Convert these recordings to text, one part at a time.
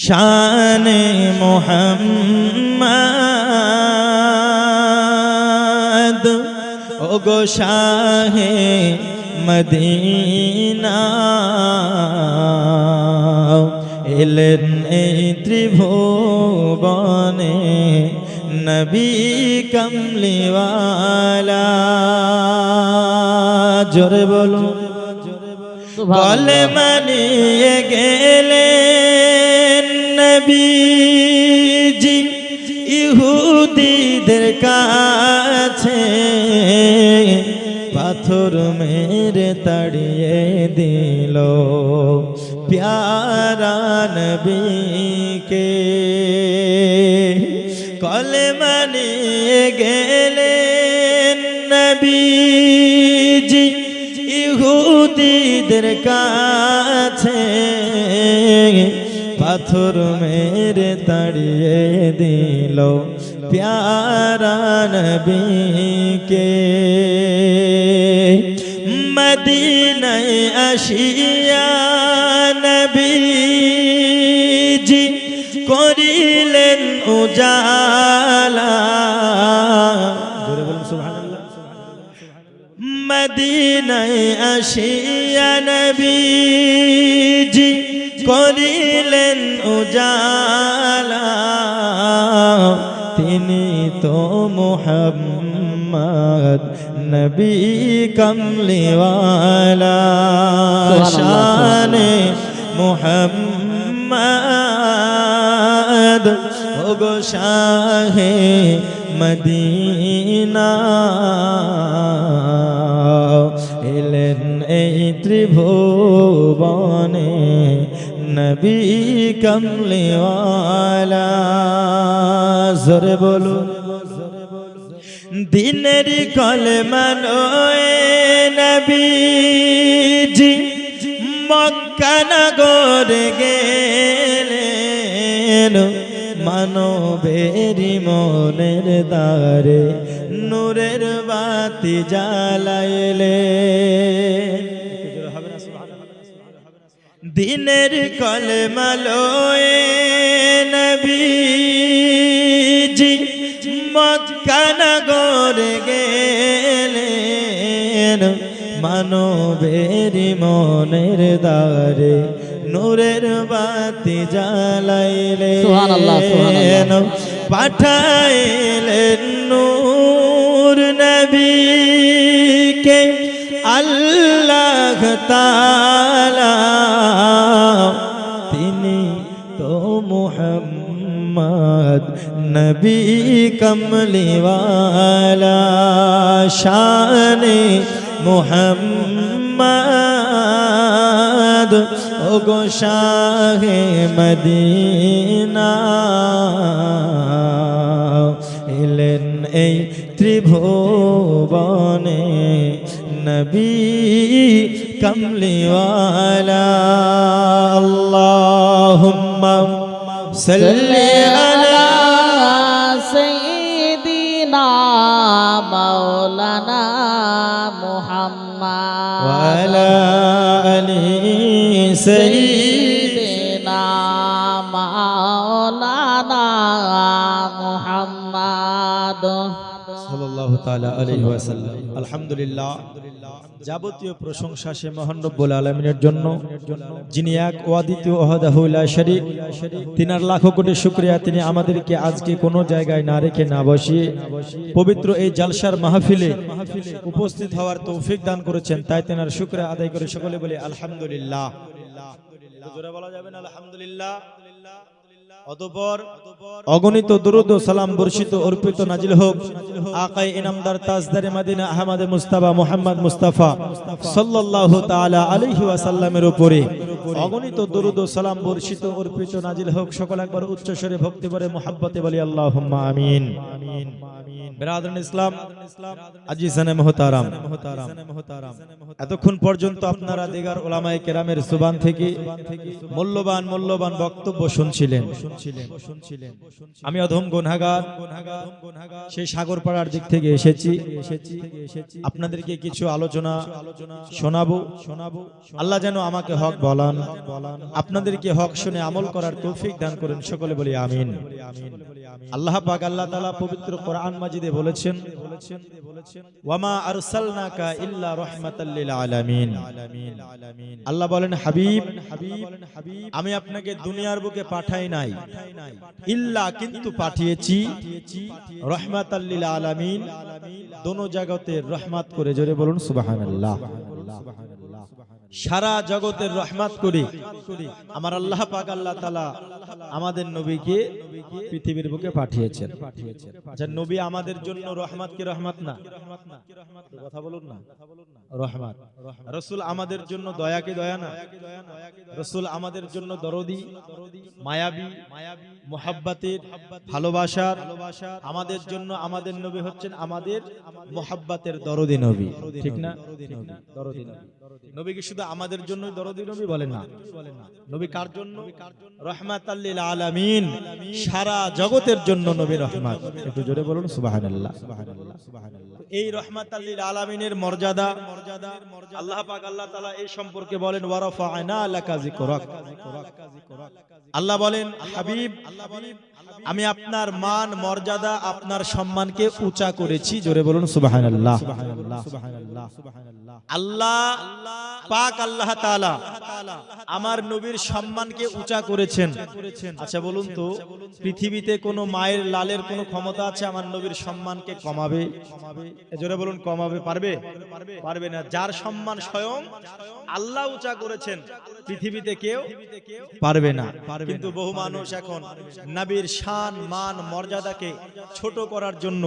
শানে মুহাম্মদ ওগো শাহে মদিনা এলেন এই ত্রিভুবনে নবী কমলিওয়ালা। জোরে বলুন, বলে মানিয়ে গেলেন নবীজি ইহুদিদের কাছে, পাথর মেরে তাড়িয়ে দিল প্যারা নবীকে। কলেমা নিয়ে গেলেন নবীজি ইহুদিদের কাছে, পাথর মেরে তাড়িয়ে দিল প্যারা নবীকে। মদিনায় আসিয়া নবীজি করিলেন উজালা। জোরে বলুন সুবহানাল্লাহ। মদিনায় আসিয়া নবীজি করিলেন উজালা, তিনি তো মুহাম্মদ নবী কমলিওয়ালা। শানে মুহাম্মদ ওগো শাহে মদিনা এলেন এই ত্রিভুবনে নবী কমলিওয়ালা। জোরে বলুন, দিনের কলেমা লয়ে নবীজি মক্কা নগরে গেলেন, মানবের মনের দ্বারে নূরের বাতি জ্বালাইলেন। দিনের কলেমা লয়ে নবীজি মক্কা নগরে গেলেন, মানবের মনের দ্বারে নূরের বাতি জ্বালাইলেন। সুবহানাল্লাহ, সুবহানাল্লাহ। পাঠাইলেন নূর নবীকে আল্লাহ তাআলা, তিনি তো মুহাম্মদ নবী কমলিওয়ালা। শানে মুহাম্মদ ওগো শাহে মদিনা এলেন এই ত্রিভুবনে নবী কমলিওয়ালা। আল্লাহুম্মা সাল্লি আলা সাইয়্যিদিনা মাওলানা মুহাম্মদ ওয়া আলা আলি সাইয়্যিদিনা মাওলানা মুহাম্মদ সাল্লাল্লাহু তাআলা আলাইহি ওয়াসাল্লাম। আলহামদুলিল্লাহ, যাবতীয় প্রশংসা সে মহান রব্বুল আলামিনের জন্য, যিনি এক ও অদ্বিতীয় ওয়াহদাহু লা শারীক। তিনার লাখো কোটি শুকরিয়া, তিনি আমাদেরকে আজকে কোনো জায়গায় না রেখে না বসিয়ে পবিত্র এই জালসার মাহফিলে উপস্থিত হওয়ার তৌফিক দান করেছেন, তাই তিনার শুকরিয়া আদায় করে সকলে বলি আলহামদুলিল্লাহ। জোরে বলা যাবে না আলহামদুলিল্লাহ? অতঃপর অগণিত দুরূদ ও সালাম বর্ষিত অর্পিত নাজিল হোক আকায়ে ইনামদার তাজদারে মদিনা আহমদ মুস্তাফা মুহাম্মদ মুস্তাফা সাল্লাল্লাহু তাআলা আলাইহি ওয়াসাল্লামের উপরে। অগণিত দুরূদ ও সালাম বর্ষিত অর্পিত নাজিল হোক, সকল একবার উচ্চ স্বরে ভক্তি ভরে মুহাব্বতে বলি আল্লাহুম্মা আমিন। বিরাদরান ইসলাম, আজিজানে মুহতারাম, এতক্ষণ পর্যন্ত আপনারা দিগার উলামায়ে কেরামের সুবান থেকে মূল্যবান মূল্যবান বক্তব্য শুনছিলেন। আমি অধম গুনাহগার সেই সাগরপাড়ার দিক থেকে এসেছি, আপনাদেরকে কিছু আলোচনা শোনাবো। আল্লাহ যেন আমাকে হক বলা বলান, আপনাদেরকে হক শুনে আমল করার তৌফিক দান করেন, সকলে বলি আমিন। আল্লাহ পাক আল্লাহ তাআলা পবিত্র কোরআন মাজিদে বলেছেন, ওয়ামা আরসালনাকা ইল্লা রাহমাতাল লিল আলামিন। আল্লাহ বলেন, হাবিব, আমি আপনাকে দুনিয়ার বুকে পাঠাই নাই, ইল্লা কিন্তু পাঠিয়েছি, রাহমাতাল লিল আলামিন, দোনো জগতের রহমত করে। জোরে বলুন সুবহানাল্লাহ। সারা জগতের রহমত করে আমার আল্লাহ পাক আল্লাহ তাআলা আমাদের নবীকে পৃথিবীর বুকে পাঠিয়েছেন। আচ্ছা, নবী আমাদের জন্য রহমত কি রহমত না? কথা বলুন না, রহমত। রাসূল আমাদের জন্য দয়া কি দয়া না? রাসূল আমাদের জন্য দরদি, মায়াবী, মুহাব্বতের, ভালোবাসার, আমাদের জন্য আমাদের নবী হচ্ছেন আমাদের মুহাব্বতের দরদি নবী, ঠিক না? দরদি নবী। নবী কি শুধু আমাদের জন্য দরদি নবী? বলেন না। নবী কার জন্য? রাহমাতাল লিল আলামিন, সারা জগতের জন্য নবী রহমত। একটু জোরে বলুন সুবহানাল্লাহ। এই রাহমাতাল লিল আলামিনের মর্যাদা আল্লাহ পাক আল্লাহ তাআলা এই সম্পর্কে বলেন, ওয়া রাফা'না লাকা যিকরাক। আল্লাহ বলেন, হাবিব, আমি আপনার মান মর্যাদা, আপনার সম্মানকে উঁচা করেছি। জোরে বলুন সুবহানাল্লাহ। আল্লাহ পাক আল্লাহ তাআলা আমার নবীর সম্মানকে উঁচা করেছেন। আচ্ছা বলুন তো, পৃথিবীতে কোনো মায়ের লালের কোনো ক্ষমতা আছে আমার নবীর সম্মানকে কমাবে? জোরে বলুন, কমাবে পারবে? পারবে না। যার সম্মান স্বয়ং আল্লাহ উঁচা করেছেন, পৃথিবীতে কেউ পারবে না। কিন্তু বহু মানুষ এখন নবীর শান, মান, মর্যাদাকে ছোট করার জন্য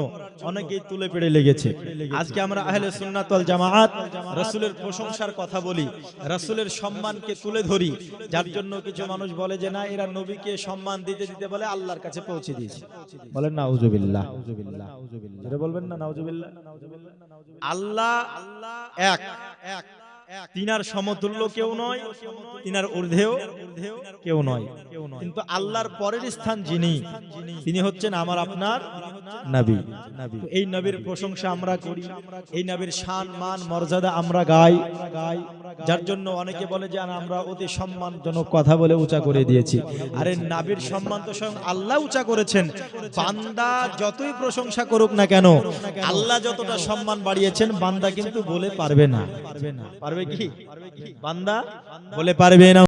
অনেকেই তুলে পেড়ে লেগেছে। আজকে আমরা আহলে সুন্নাত ওয়াল জামাআত রাসূলের প্রশংসার কথা বলি, রাসূলের সম্মানকে তুলে ধরি, যার জন্য কিছু মানুষ বলে যে না, এরা নবীকে সম্মান দিতে দিতে বলে আল্লাহর কাছে পৌঁছে দিয়েছে। বলেন নাউজুবিল্লাহ। এটা বলবেন না নাউজুবিল্লাহ। আল্লাহ এক, তিনার সমতুল্য কেউ নয়, তিনার ঊর্ধ্বেও কেউ নয়। কিন্তু আল্লাহর পরের স্থান যিনি, তিনি হচ্ছেন আমার আপনার নবী। এই নবীর প্রশংসা আমরা করি, এই নবীর শান, মান, মর্যাদা আমরা গাই, যার জন্য অনেকে বলে যে আমরা অতি সম্মানজনক কথা বলে উঁচা করে দিয়েছি। আরে নবীর সম্মান তো স্বয়ং আল্লাহ উঁচা করেছেন। বান্দা যতই প্রশংসা করুক না কেন, আল্লাহ যতটা সম্মান বাড়িয়েছেন বান্দা কিন্তু বলে পারবে না। পারবে কি? বান্দা বলে পারবে না।